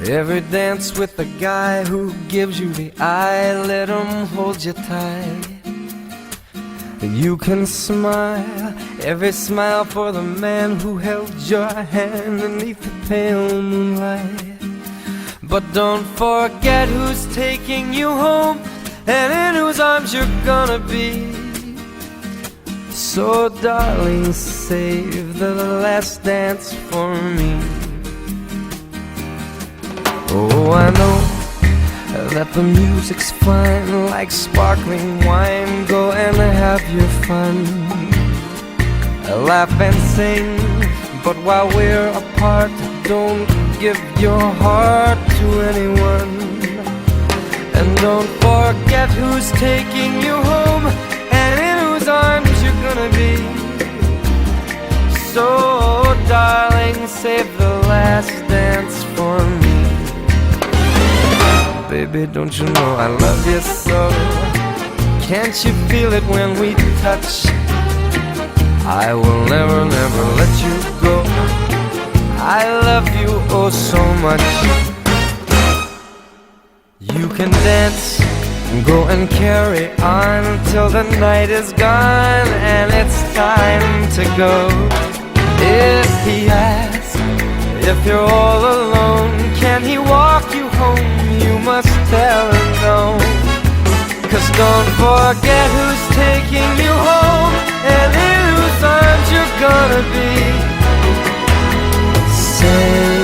every dance with the guy who gives you the eye. Let him hold you tight. You can smile, every smile for the man who held your hand beneath the pale moonlight. But don't forget who's taking you home and in whose arms you're gonna be. So darling, save the last dance for me. Oh, I know that the music's fine, like sparkling wine. Go and have your fun, laugh and sing, but while we're apart, don't give your heart to anyone. And don't forget who's taking you home and in whose arms you're gonna be. So darling, save the last dance for me. Baby, don't you know I love you so? Can't you feel it when we touch? I will never, never let you go. I love you oh so much. You can dance, go and carry on till the night is gone and it's time to go. If he asks if you're all alone, can he walk you home? You must tell him no. 'Cause don't forget who's taking you home and in whose arms you're gonna be. Say